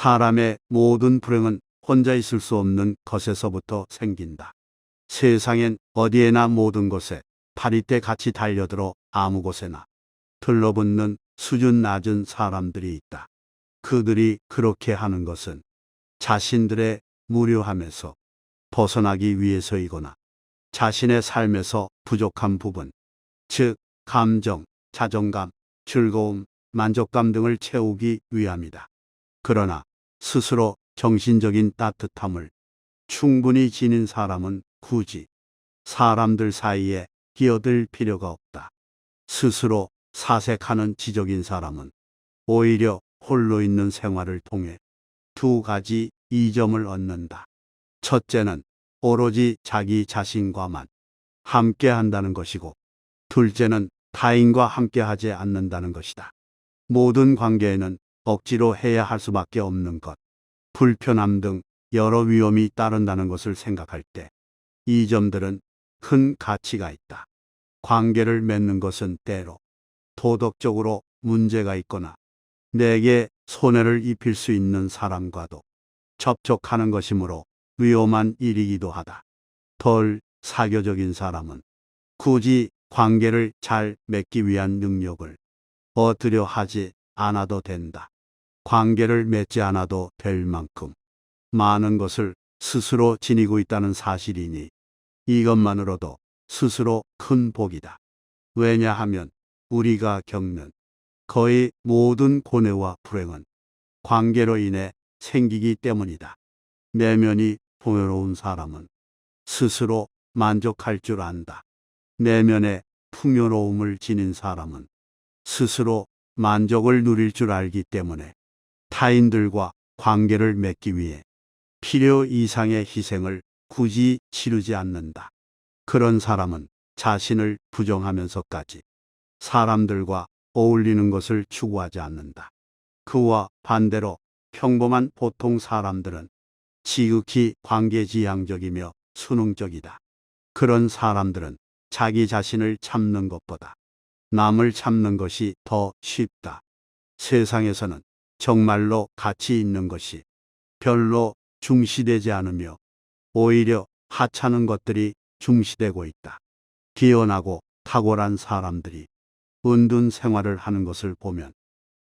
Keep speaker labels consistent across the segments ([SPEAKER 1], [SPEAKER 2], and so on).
[SPEAKER 1] 사람의 모든 불행은 혼자 있을 수 없는 것에서부터 생긴다. 세상엔 어디에나 모든 곳에 파리떼 같이 달려들어 아무 곳에나 들러붙는 수준 낮은 사람들이 있다. 그들이 그렇게 하는 것은 자신들의 무료함에서 벗어나기 위해서이거나 자신의 삶에서 부족한 부분, 즉 감정, 자존감, 즐거움, 만족감 등을 채우기 위함이다. 그러나 스스로 정신적인 따뜻함을 충분히 지닌 사람은 굳이 사람들 사이에 끼어들 필요가 없다. 스스로 사색하는 지적인 사람은 오히려 홀로 있는 생활을 통해 두 가지 이점을 얻는다. 첫째는 오로지 자기 자신과만 함께 한다는 것이고, 둘째는 타인과 함께 하지 않는다는 것이다. 모든 관계에는 억지로 해야 할 수밖에 없는 것, 불편함 등 여러 위험이 따른다는 것을 생각할 때 이 점들은 큰 가치가 있다. 관계를 맺는 것은 때로 도덕적으로 문제가 있거나 내게 손해를 입힐 수 있는 사람과도 접촉하는 것이므로 위험한 일이기도 하다. 덜 사교적인 사람은 굳이 관계를 잘 맺기 위한 능력을 얻으려 하지 않아도 된다. 관계를 맺지 않아도 될 만큼 많은 것을 스스로 지니고 있다는 사실이니 이것만으로도 스스로 큰 복이다. 왜냐하면 우리가 겪는 거의 모든 고뇌와 불행은 관계로 인해 생기기 때문이다. 내면이 풍요로운 사람은 스스로 만족할 줄 안다. 내면의 풍요로움을 지닌 사람은 스스로 만족을 누릴 줄 알기 때문에 타인들과 관계를 맺기 위해 필요 이상의 희생을 굳이 치르지 않는다. 그런 사람은 자신을 부정하면서까지 사람들과 어울리는 것을 추구하지 않는다. 그와 반대로 평범한 보통 사람들은 지극히 관계지향적이며 수능적이다. 그런 사람들은 자기 자신을 참는 것보다 남을 참는 것이 더 쉽다. 세상에서는 정말로 가치 있는 것이 별로 중시되지 않으며 오히려 하찮은 것들이 중시되고 있다. 뛰어나고 탁월한 사람들이 은둔 생활을 하는 것을 보면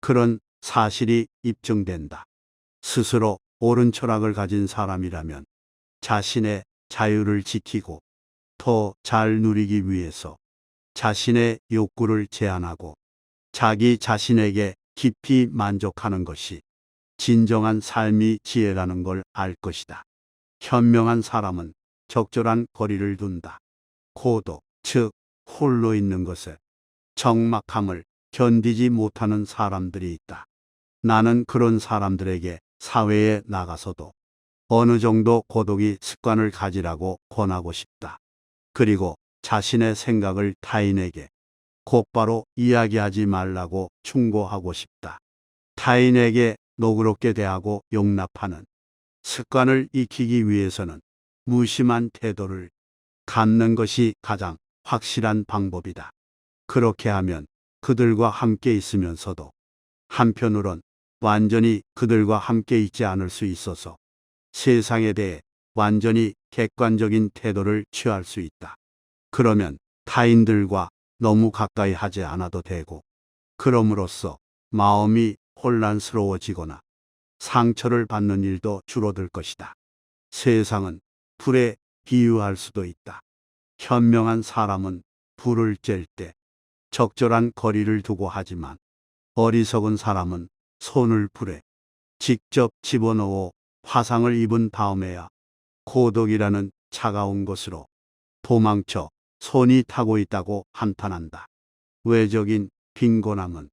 [SPEAKER 1] 그런 사실이 입증된다. 스스로 옳은 철학을 가진 사람이라면 자신의 자유를 지키고 더 잘 누리기 위해서 자신의 욕구를 제한하고 자기 자신에게 깊이 만족하는 것이 진정한 삶이 지혜라는 걸 알 것이다. 현명한 사람은 적절한 거리를 둔다. 고독, 즉 홀로 있는 것에 적막함을 견디지 못하는 사람들이 있다. 나는 그런 사람들에게 사회에 나가서도 어느 정도 고독이 습관을 가지라고 권하고 싶다. 그리고 자신의 생각을 타인에게 곧바로 이야기하지 말라고 충고하고 싶다. 타인에게 너그럽게 대하고 용납하는 습관을 익히기 위해서는 무심한 태도를 갖는 것이 가장 확실한 방법이다. 그렇게 하면 그들과 함께 있으면서도 한편으론 완전히 그들과 함께 있지 않을 수 있어서 세상에 대해 완전히 객관적인 태도를 취할 수 있다. 그러면 타인들과 너무 가까이 하지 않아도 되고, 그럼으로써 마음이 혼란스러워지거나 상처를 받는 일도 줄어들 것이다. 세상은 불에 비유할 수도 있다. 현명한 사람은 불을 쬐 때 적절한 거리를 두고 하지만 어리석은 사람은 손을 불에 직접 집어넣어 화상을 입은 다음에야 고독이라는 차가운 것으로 도망쳐 손이 타고 있다고 한탄한다. 외적인 빈곤함은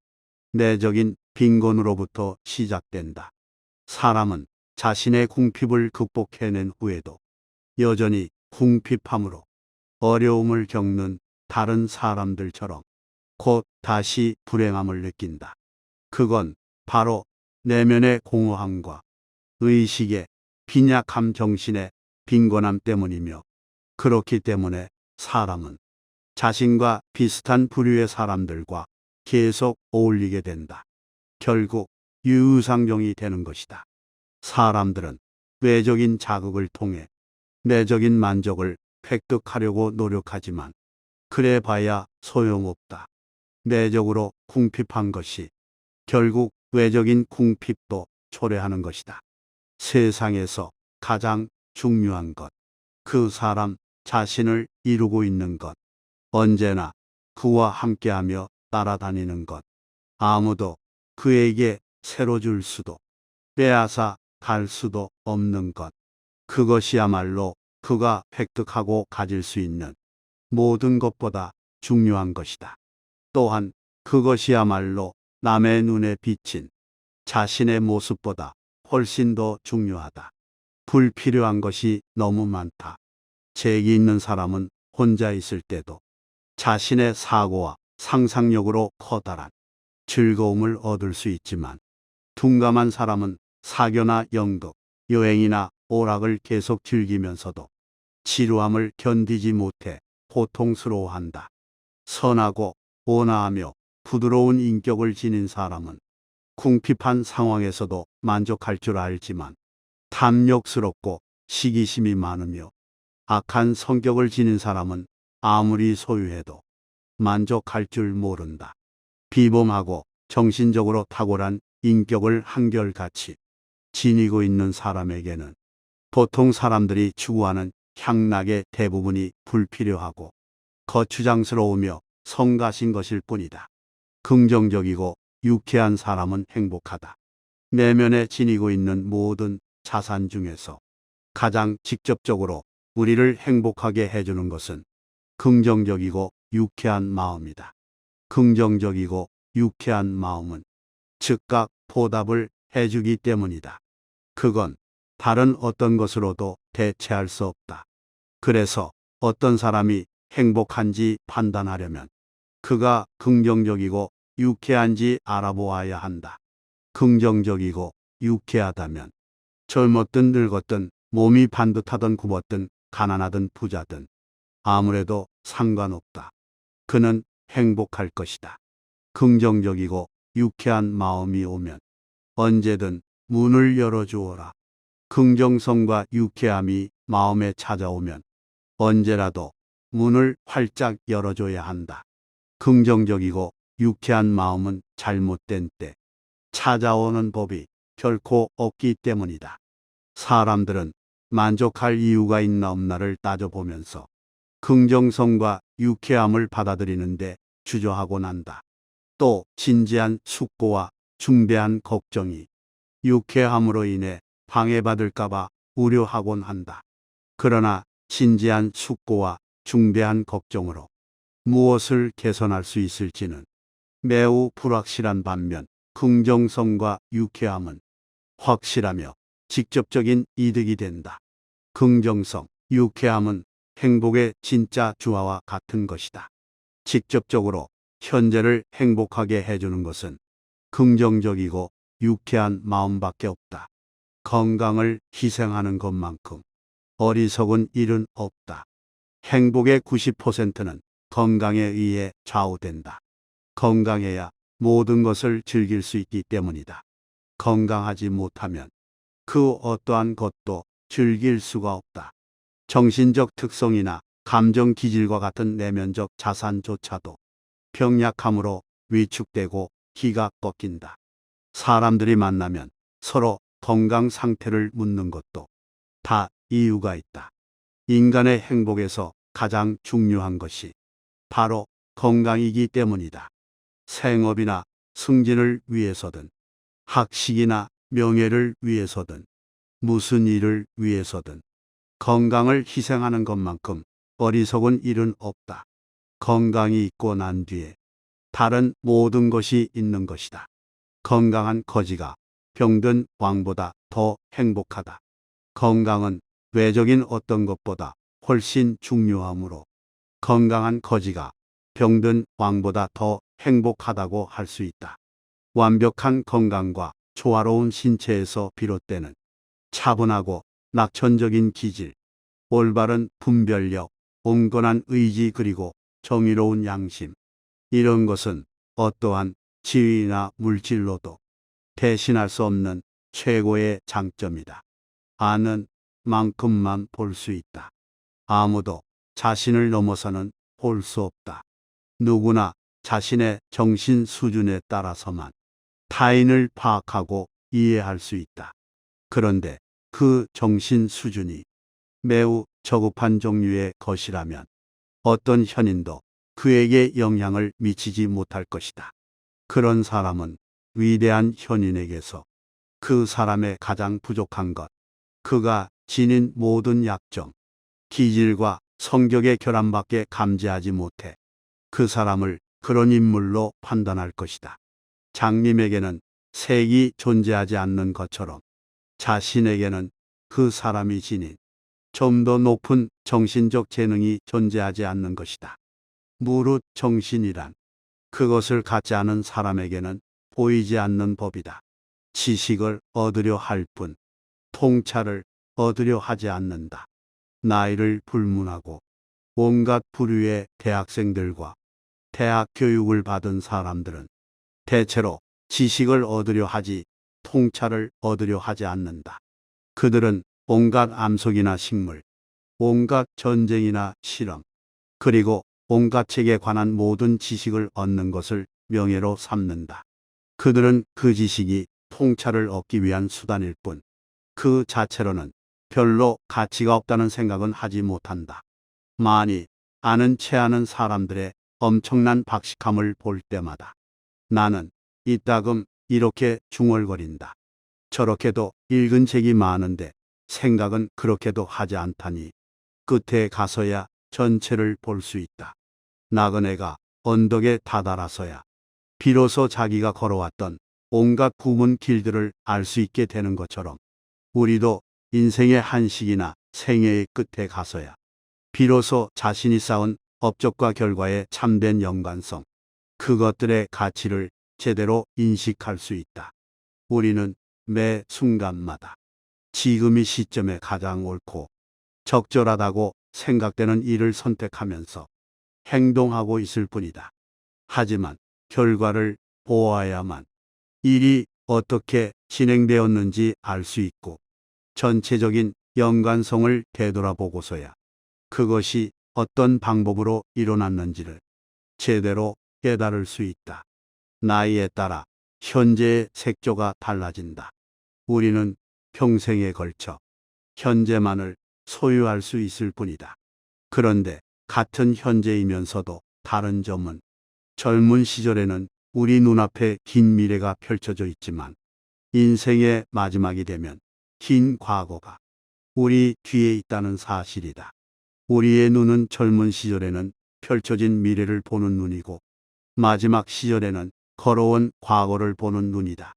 [SPEAKER 1] 내적인 빈곤으로부터 시작된다. 사람은 자신의 궁핍을 극복해낸 후에도 여전히 궁핍함으로 어려움을 겪는 다른 사람들처럼 곧 다시 불행함을 느낀다. 그건 바로 내면의 공허함과 의식의 빈약함, 정신의 빈곤함 때문이며, 그렇기 때문에 사람은 자신과 비슷한 부류의 사람들과 계속 어울리게 된다. 결국 유유상종이 되는 것이다. 사람들은 외적인 자극을 통해 내적인 만족을 획득하려고 노력하지만 그래 봐야 소용없다. 내적으로 궁핍한 것이 결국 외적인 궁핍도 초래하는 것이다. 세상에서 가장 중요한 것, 그 사람 자신을 이루고 있는 것, 언제나 그와 함께하며 따라다니는 것, 아무도 그에게 새로 줄 수도 빼앗아 갈 수도 없는 것, 그것이야말로 그가 획득하고 가질 수 있는 모든 것보다 중요한 것이다. 또한 그것이야말로 남의 눈에 비친 자신의 모습보다 훨씬 더 중요하다. 불필요한 것이 너무 많다. 재기 있는 사람은 혼자 있을 때도 자신의 사고와 상상력으로 커다란 즐거움을 얻을 수 있지만 둔감한 사람은 사교나 연극, 여행이나 오락을 계속 즐기면서도 지루함을 견디지 못해 고통스러워한다. 선하고 온화하며 부드러운 인격을 지닌 사람은 궁핍한 상황에서도 만족할 줄 알지만 탐욕스럽고 시기심이 많으며 악한 성격을 지닌 사람은 아무리 소유해도 만족할 줄 모른다. 비범하고 정신적으로 탁월한 인격을 한결같이 지니고 있는 사람에게는 보통 사람들이 추구하는 향락의 대부분이 불필요하고 거추장스러우며 성가신 것일 뿐이다. 긍정적이고 유쾌한 사람은 행복하다. 내면에 지니고 있는 모든 자산 중에서 가장 직접적으로 우리를 행복하게 해주는 것은 긍정적이고 유쾌한 마음이다. 긍정적이고 유쾌한 마음은 즉각 보답을 해주기 때문이다. 그건 다른 어떤 것으로도 대체할 수 없다. 그래서 어떤 사람이 행복한지 판단하려면 그가 긍정적이고 유쾌한지 알아보아야 한다. 긍정적이고 유쾌하다면 젊었든 늙었든 몸이 반듯하든 굽었든 가난하든 부자든 아무래도 상관없다. 그는 행복할 것이다. 긍정적이고 유쾌한 마음이 오면 언제든 문을 열어주어라. 긍정성과 유쾌함이 마음에 찾아오면 언제라도 문을 활짝 열어줘야 한다. 긍정적이고 유쾌한 마음은 잘못된 때 찾아오는 법이 결코 없기 때문이다. 사람들은 만족할 이유가 있나 없나를 따져보면서 긍정성과 유쾌함을 받아들이는데 주저하곤 한다. 또 진지한 숙고와 중대한 걱정이 유쾌함으로 인해 방해받을까봐 우려하곤 한다. 그러나 진지한 숙고와 중대한 걱정으로 무엇을 개선할 수 있을지는 매우 불확실한 반면 긍정성과 유쾌함은 확실하며 직접적인 이득이 된다. 긍정성, 유쾌함은 행복의 진짜 주화와 같은 것이다. 직접적으로 현재를 행복하게 해주는 것은 긍정적이고 유쾌한 마음밖에 없다. 건강을 희생하는 것만큼 어리석은 일은 없다. 행복의 90%는 건강에 의해 좌우된다. 건강해야 모든 것을 즐길 수 있기 때문이다. 건강하지 못하면 그 어떠한 것도 즐길 수가 없다. 정신적 특성이나 감정 기질과 같은 내면적 자산조차도 병약함으로 위축되고 기가 꺾인다. 사람들이 만나면 서로 건강 상태를 묻는 것도 다 이유가 있다. 인간의 행복에서 가장 중요한 것이 바로 건강이기 때문이다. 생업이나 승진을 위해서든 학식이나 명예를 위해서든 무슨 일을 위해서든 건강을 희생하는 것만큼 어리석은 일은 없다. 건강이 있고 난 뒤에 다른 모든 것이 있는 것이다. 건강한 거지가 병든 왕보다 더 행복하다. 건강은 외적인 어떤 것보다 훨씬 중요하므로 건강한 거지가 병든 왕보다 더 행복하다고 할 수 있다. 완벽한 건강과 조화로운 신체에서 비롯되는 차분하고 낙천적인 기질, 올바른 분별력, 온건한 의지 그리고 정의로운 양심. 이런 것은 어떠한 지위나 물질로도 대신할 수 없는 최고의 장점이다. 아는 만큼만 볼 수 있다. 아무도 자신을 넘어서는 볼 수 없다. 누구나 자신의 정신 수준에 따라서만 타인을 파악하고 이해할 수 있다. 그런데 그 정신 수준이 매우 저급한 종류의 것이라면 어떤 현인도 그에게 영향을 미치지 못할 것이다. 그런 사람은 위대한 현인에게서 그 사람의 가장 부족한 것, 그가 지닌 모든 약점, 기질과 성격의 결함밖에 감지하지 못해 그 사람을 그런 인물로 판단할 것이다. 장님에게는 색이 존재하지 않는 것처럼 자신에게는 그 사람이 지닌 좀 더 높은 정신적 재능이 존재하지 않는 것이다. 무릇 정신이란 그것을 갖지 않은 사람에게는 보이지 않는 법이다. 지식을 얻으려 할 뿐 통찰을 얻으려 하지 않는다. 나이를 불문하고 온갖 부류의 대학생들과 대학 교육을 받은 사람들은 대체로 지식을 얻으려 하지 통찰을 얻으려 하지 않는다. 그들은 온갖 암석이나 식물, 온갖 전쟁이나 실험, 그리고 온갖 책에 관한 모든 지식을 얻는 것을 명예로 삼는다. 그들은 그 지식이 통찰을 얻기 위한 수단일 뿐 그 자체로는 별로 가치가 없다는 생각은 하지 못한다. 많이 아는 채 아는 사람들의 엄청난 박식함을 볼 때마다 나는 이따금 이렇게 중얼거린다. 저렇게도 읽은 책이 많은데 생각은 그렇게도 하지 않다니 끝에 가서야 전체를 볼 수 있다. 나그네가 언덕에 다다라서야 비로소 자기가 걸어왔던 온갖 구문 길들을 알 수 있게 되는 것처럼 우리도 인생의 한식이나 생애의 끝에 가서야 비로소 자신이 쌓은 업적과 결과의 참된 연관성, 그것들의 가치를 제대로 인식할 수 있다. 우리는 매 순간마다 지금 이 시점에 가장 옳고 적절하다고 생각되는 일을 선택하면서 행동하고 있을 뿐이다. 하지만 결과를 보아야만 일이 어떻게 진행되었는지 알 수 있고 전체적인 연관성을 되돌아보고서야 그것이 어떤 방법으로 일어났는지를 제대로 깨달을 수 있다. 나이에 따라 현재의 색조가 달라진다. 우리는 평생에 걸쳐 현재만을 소유할 수 있을 뿐이다. 그런데 같은 현재이면서도 다른 점은 젊은 시절에는 우리 눈앞에 긴 미래가 펼쳐져 있지만 인생의 마지막이 되면 긴 과거가 우리 뒤에 있다는 사실이다. 우리의 눈은 젊은 시절에는 펼쳐진 미래를 보는 눈이고 마지막 시절에는 걸어온 과거를 보는 눈이다.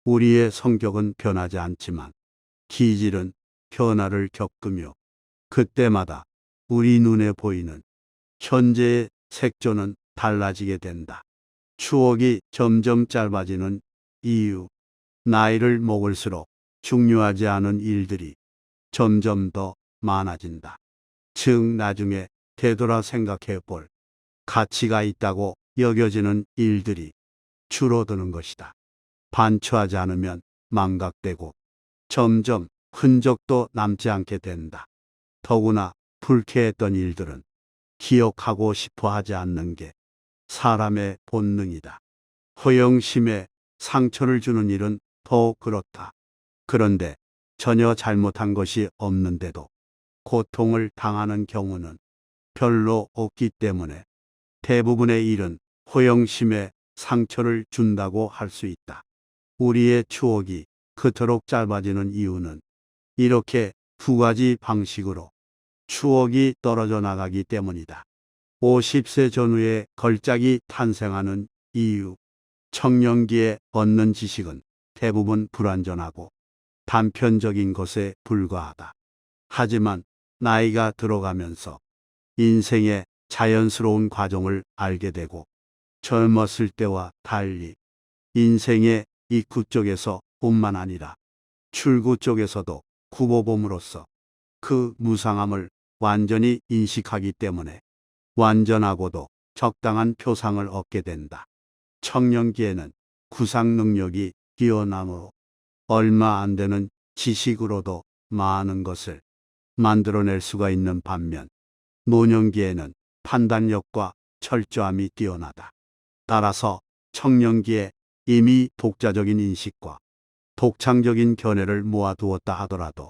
[SPEAKER 1] 우리의 성격은 변하지 않지만 기질은 변화를 겪으며 그때마다 우리 눈에 보이는 현재의 색조는 달라지게 된다. 추억이 점점 짧아지는 이유, 나이를 먹을수록 중요하지 않은 일들이 점점 더 많아진다. 즉 나중에 되돌아 생각해 볼 가치가 있다고 여겨지는 일들이 줄어드는 것이다. 반추하지 않으면 망각되고 점점 흔적도 남지 않게 된다. 더구나 불쾌했던 일들은 기억하고 싶어 하지 않는 게 사람의 본능이다. 허영심에 상처를 주는 일은 더 그렇다. 그런데 전혀 잘못한 것이 없는데도 고통을 당하는 경우는 별로 없기 때문에 대부분의 일은 허영심에 상처를 준다고 할 수 있다. 우리의 추억이 그토록 짧아지는 이유는 이렇게 두 가지 방식으로 추억이 떨어져 나가기 때문이다. 50세 전후에 걸작이 탄생하는 이유, 청년기에 얻는 지식은 대부분 불완전하고 단편적인 것에 불과하다. 하지만 나이가 들어가면서 인생의 자연스러운 과정을 알게 되고 젊었을 때와 달리 인생의 입구 쪽에서 뿐만 아니라 출구 쪽에서도 굽어봄으로써 그 무상함을 완전히 인식하기 때문에 완전하고도 적당한 표상을 얻게 된다. 청년기에는 구상 능력이 뛰어나므로 얼마 안 되는 지식으로도 많은 것을 만들어낼 수가 있는 반면 노년기에는 판단력과 철저함이 뛰어나다. 따라서 청년기에 이미 독자적인 인식과 독창적인 견해를 모아두었다 하더라도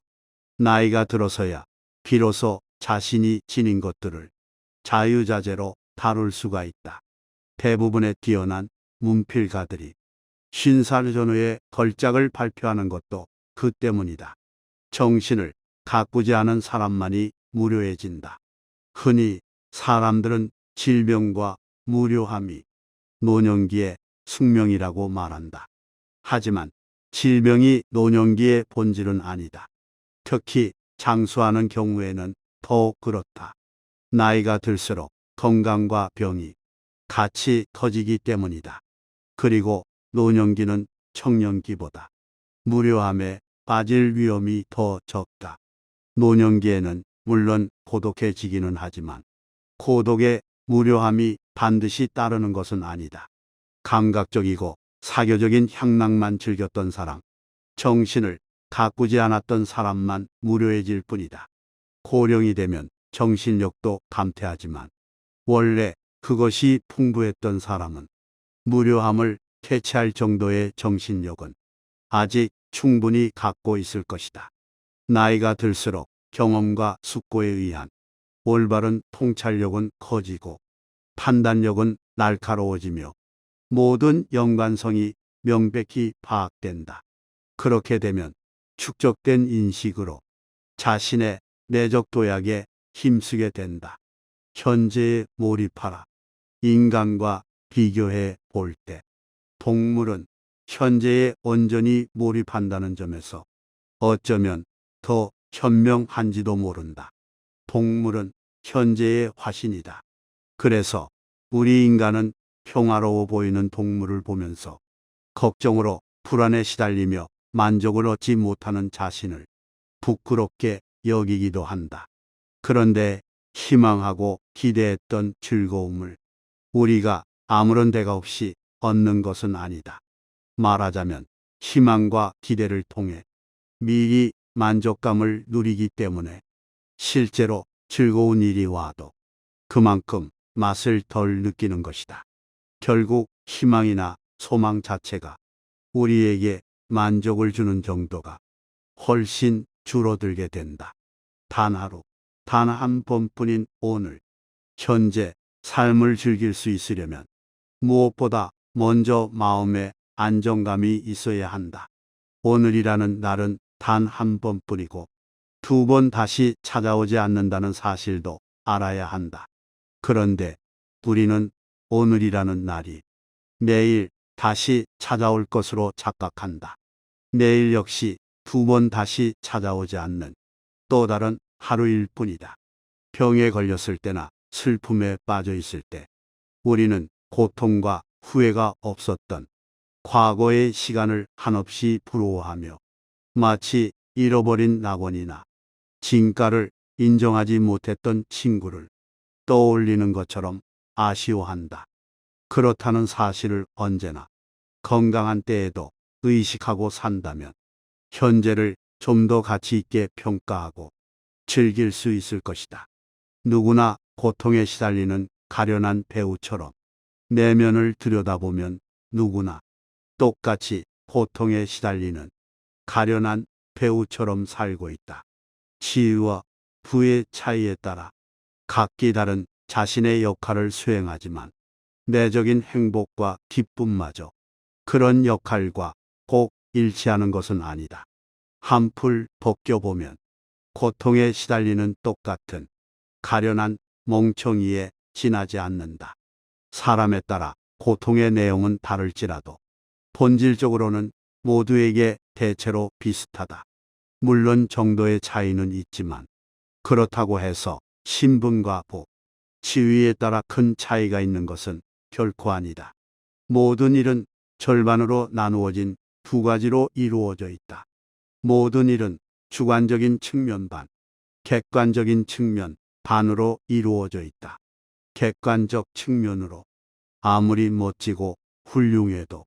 [SPEAKER 1] 나이가 들어서야 비로소 자신이 지닌 것들을 자유자재로 다룰 수가 있다. 대부분의 뛰어난 문필가들이 50살 전후에 걸작을 발표하는 것도 그 때문이다. 정신을 가꾸지 않은 사람만이 무료해진다. 흔히 사람들은 질병과 무료함이 노년기의 숙명이라고 말한다. 하지만 질병이 노년기의 본질은 아니다. 특히 장수하는 경우에는 더욱 그렇다. 나이가 들수록 건강과 병이 같이 커지기 때문이다. 그리고 노년기는 청년기보다 무료함에 빠질 위험이 더 적다. 노년기에는 물론 고독해지기는 하지만 고독의 무료함이 반드시 따르는 것은 아니다. 감각적이고 사교적인 향락만 즐겼던 사람, 정신을 가꾸지 않았던 사람만 무료해질 뿐이다. 고령이 되면 정신력도 감퇴하지만 원래 그것이 풍부했던 사람은 무료함을 캐치할 정도의 정신력은 아직 충분히 갖고 있을 것이다. 나이가 들수록 경험과 숙고에 의한 올바른 통찰력은 커지고 판단력은 날카로워지며 모든 연관성이 명백히 파악된다. 그렇게 되면 축적된 인식으로 자신의 내적 도약에 힘쓰게 된다. 현재에 몰입하라. 인간과 비교해 볼 때 동물은 현재에 온전히 몰입한다는 점에서 어쩌면 더 현명한지도 모른다. 동물은 현재의 화신이다. 그래서 우리 인간은 평화로워 보이는 동물을 보면서 걱정으로 불안에 시달리며 만족을 얻지 못하는 자신을 부끄럽게 여기기도 한다. 그런데 희망하고 기대했던 즐거움을 우리가 아무런 대가 없이 얻는 것은 아니다. 말하자면 희망과 기대를 통해 미리 만족감을 누리기 때문에 실제로 즐거운 일이 와도 그만큼 맛을 덜 느끼는 것이다. 결국 희망이나 소망 자체가 우리에게 만족을 주는 정도가 훨씬 줄어들게 된다. 단 하루, 단 한 번뿐인 오늘, 현재 삶을 즐길 수 있으려면 무엇보다 먼저 마음에 안정감이 있어야 한다. 오늘이라는 날은 단 한 번뿐이고 두 번 다시 찾아오지 않는다는 사실도 알아야 한다. 그런데 우리는 오늘이라는 날이 내일 다시 찾아올 것으로 착각한다. 내일 역시 두 번 다시 찾아오지 않는 또 다른 하루일 뿐이다. 병에 걸렸을 때나 슬픔에 빠져 있을 때 우리는 고통과 후회가 없었던 과거의 시간을 한없이 부러워하며 마치 잃어버린 낙원이나 진가를 인정하지 못했던 친구를 떠올리는 것처럼 아쉬워한다. 그렇다는 사실을 언제나 건강한 때에도 의식하고 산다면 현재를 좀 더 가치 있게 평가하고 즐길 수 있을 것이다. 누구나 고통에 시달리는 가련한 배우처럼 내면을 들여다보면 누구나 똑같이 고통에 시달리는 가련한 배우처럼 살고 있다. 치유와 부의 차이에 따라 각기 다른 자신의 역할을 수행하지만 내적인 행복과 기쁨마저 그런 역할과 꼭 일치하는 것은 아니다. 한풀 벗겨보면 고통에 시달리는 똑같은 가련한 멍청이에 지나지 않는다. 사람에 따라 고통의 내용은 다를지라도 본질적으로는 모두에게 대체로 비슷하다. 물론 정도의 차이는 있지만 그렇다고 해서 신분과 복, 지위에 따라 큰 차이가 있는 것은 결코 아니다. 모든 일은 절반으로 나누어진 두 가지로 이루어져 있다. 모든 일은 주관적인 측면 반, 객관적인 측면 반으로 이루어져 있다. 객관적 측면으로 아무리 멋지고 훌륭해도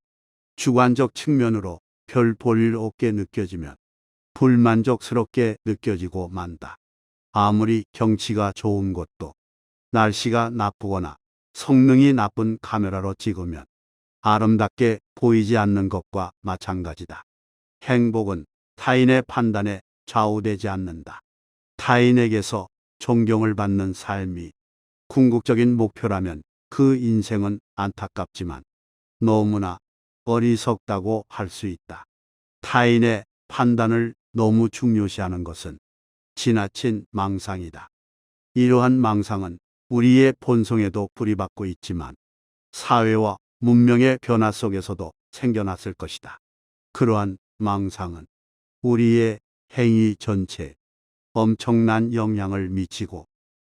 [SPEAKER 1] 주관적 측면으로 별 볼일 없게 느껴지면 불만족스럽게 느껴지고 만다. 아무리 경치가 좋은 곳도 날씨가 나쁘거나 성능이 나쁜 카메라로 찍으면 아름답게 보이지 않는 것과 마찬가지다. 행복은 타인의 판단에 좌우되지 않는다. 타인에게서 존경을 받는 삶이 궁극적인 목표라면 그 인생은 안타깝지만 너무나 어리석다고 할 수 있다. 타인의 판단을 너무 중요시하는 것은 지나친 망상이다. 이러한 망상은 우리의 본성에도 뿌리박고 있지만 사회와 문명의 변화 속에서도 생겨났을 것이다. 그러한 망상은 우리의 행위 전체에 엄청난 영향을 미치고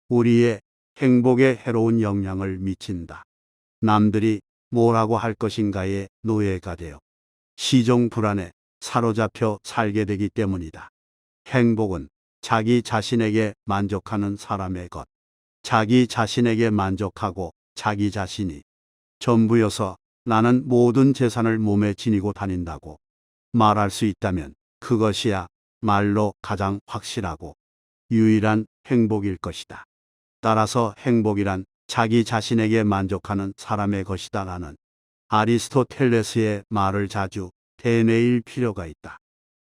[SPEAKER 1] 우리의 행복에 해로운 영향을 미친다. 남들이 뭐라고 할 것인가의 노예가 되어 시종 불안에 사로잡혀 살게 되기 때문이다. 행복은 자기 자신에게 만족하는 사람의 것. 자기 자신에게 만족하고 자기 자신이 전부여서 나는 모든 재산을 몸에 지니고 다닌다고 말할 수 있다면 그것이야 말로 가장 확실하고 유일한 행복일 것이다. 따라서 행복이란 자기 자신에게 만족하는 사람의 것이다 라는 아리스토텔레스의 말을 자주 되뇌일 필요가 있다.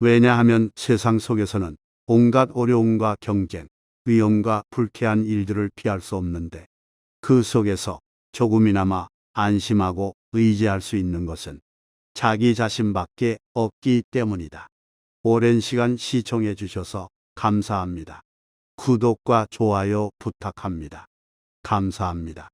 [SPEAKER 1] 왜냐하면 세상 속에서는 온갖 어려움과 경쟁, 위험과 불쾌한 일들을 피할 수 없는데 그 속에서 조금이나마 안심하고 의지할 수 있는 것은 자기 자신밖에 없기 때문이다. 오랜 시간 시청해 주셔서 감사합니다. 구독과 좋아요 부탁합니다. 감사합니다.